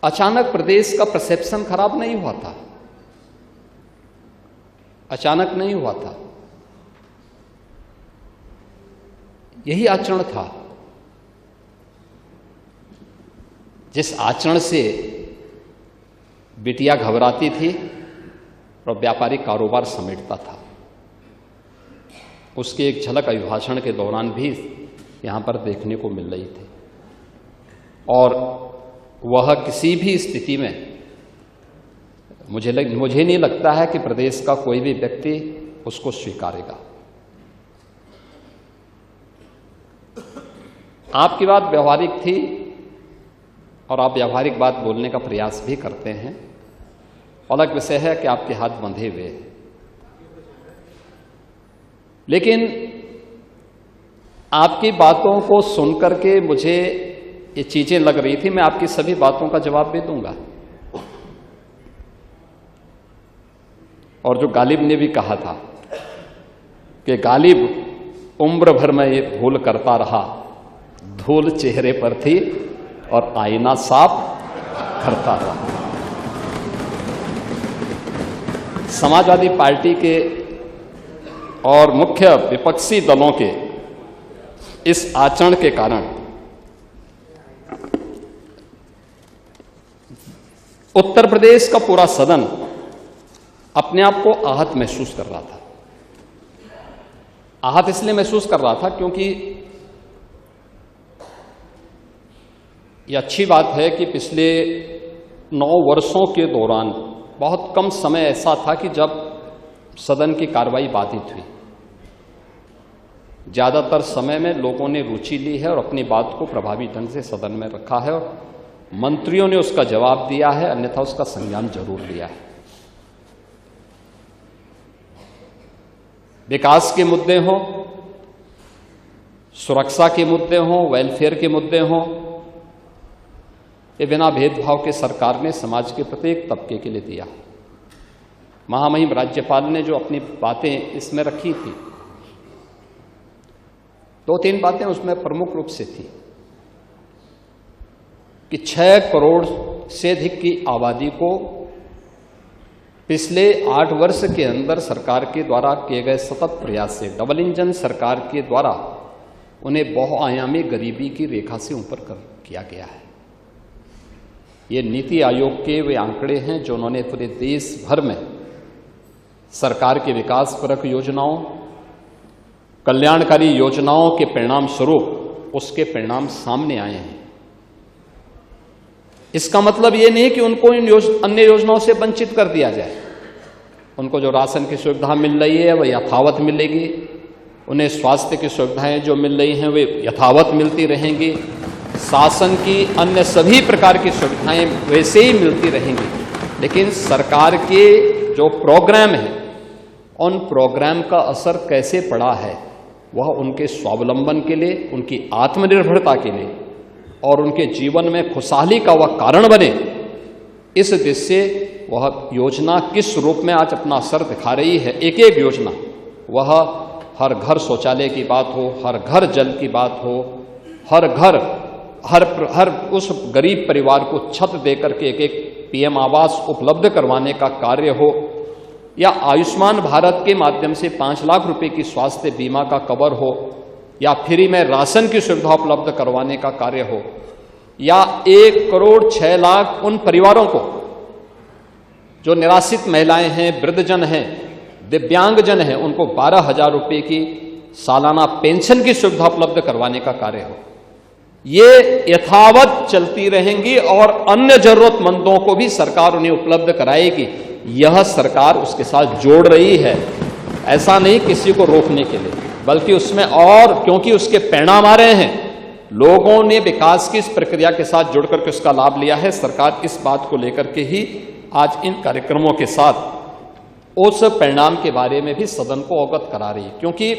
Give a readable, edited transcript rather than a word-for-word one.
अचानक प्रदेश का परसेप्शन खराब नहीं हुआ था, अचानक नहीं हुआ था। यही आचरण था जिस आचरण से बिटिया घबराती थी और व्यापारिक कारोबार समेटता था। उसकी एक झलक अभिभाषण के दौरान भी यहां पर देखने को मिल रही थी और वह किसी भी स्थिति में मुझे नहीं लगता है कि प्रदेश का कोई भी व्यक्ति उसको स्वीकारेगा। आपकी बात व्यवहारिक थी और आप व्यवहारिक बात बोलने का प्रयास भी करते हैं। अलग विषय है कि आपके हाथ बंधे हुए हैं, लेकिन आपकी बातों को सुनकर के मुझे ये चीजें लग रही थी। मैं आपकी सभी बातों का जवाब भी दूंगा। और जो गालिब ने भी कहा था कि गालिब उम्र भर में ये भूल करता रहा, धूल चेहरे पर थी और आईना साफ करता रहा। समाजवादी पार्टी के और मुख्य विपक्षी दलों के इस आचरण के कारण उत्तर प्रदेश का पूरा सदन अपने आप को आहत महसूस कर रहा था। आहत इसलिए महसूस कर रहा था क्योंकि यह अच्छी बात है कि पिछले 9 वर्षों के दौरान बहुत कम समय ऐसा था कि जब सदन की कार्रवाई बाधित हुई। ज्यादातर समय में लोगों ने रुचि ली है और अपनी बात को प्रभावी ढंग से सदन में रखा है और मंत्रियों ने उसका जवाब दिया है, अन्यथा उसका संज्ञान जरूर लिया है। विकास के मुद्दे हों, सुरक्षा के मुद्दे हों, वेलफेयर के मुद्दे हों, ये बिना भेदभाव के सरकार ने समाज के प्रत्येक तबके के लिए दिया। महामहिम राज्यपाल ने जो अपनी बातें इसमें रखी थी, 2-3 बातें उसमें प्रमुख रूप से थी कि 6 करोड़ से अधिक की आबादी को पिछले 8 वर्ष के अंदर सरकार के द्वारा किए गए सतत प्रयास से, डबल इंजन सरकार के द्वारा उन्हें बहुआयामी गरीबी की रेखा से ऊपर किया गया है। ये नीति आयोग के वे आंकड़े हैं जो उन्होंने पूरे देश भर में सरकार के विकासपरक योजनाओं, कल्याणकारी योजनाओं के परिणाम स्वरूप उसके परिणाम सामने आए हैं। इसका मतलब ये नहीं कि उनको इन अन्य योजनाओं से वंचित कर दिया जाए। उनको जो राशन की सुविधा मिल रही है वह यथावत मिलेगी, उन्हें स्वास्थ्य की सुविधाएं जो मिल रही हैं वे यथावत मिलती रहेंगी, शासन की अन्य सभी प्रकार की सुविधाएं वैसे ही मिलती रहेंगी। लेकिन सरकार के जो प्रोग्राम हैं उन प्रोग्राम का असर कैसे पड़ा है वह उनके स्वावलंबन के लिए, उनकी आत्मनिर्भरता के लिए और उनके जीवन में खुशहाली का वह कारण बने, इस दृष्टि से वह योजना किस रूप में आज अपना असर दिखा रही है। एक एक योजना, वह हर घर शौचालय की बात हो, हर घर जल की बात हो, हर घर हर उस गरीब परिवार को छत देकर के एक एक पीएम आवास उपलब्ध करवाने का कार्य हो, या आयुष्मान भारत के माध्यम से 5 लाख रुपए की स्वास्थ्य बीमा का कवर हो, या फ्री में राशन की सुविधा उपलब्ध करवाने का कार्य हो, या 1 करोड़ 6 लाख उन परिवारों को जो निराश्रित महिलाएं हैं, वृद्धजन हैं, दिव्यांगजन हैं, उनको 12,000 रुपए की सालाना पेंशन की सुविधा उपलब्ध करवाने का कार्य हो। ये यथावत चलती रहेंगी और अन्य जरूरतमंदों को भी सरकार उन्हें उपलब्ध कराएगी। यह सरकार उसके साथ जोड़ रही है, ऐसा नहीं किसी को रोकने के लिए, बल्कि उसमें और क्योंकि उसके परिणाम आ रहे हैं, लोगों ने विकास की इस प्रक्रिया के साथ जुड़ करके उसका लाभ लिया है। सरकार इस बात को लेकर के ही आज इन कार्यक्रमों के साथ उस परिणाम के बारे में भी सदन को अवगत करा रही है, क्योंकि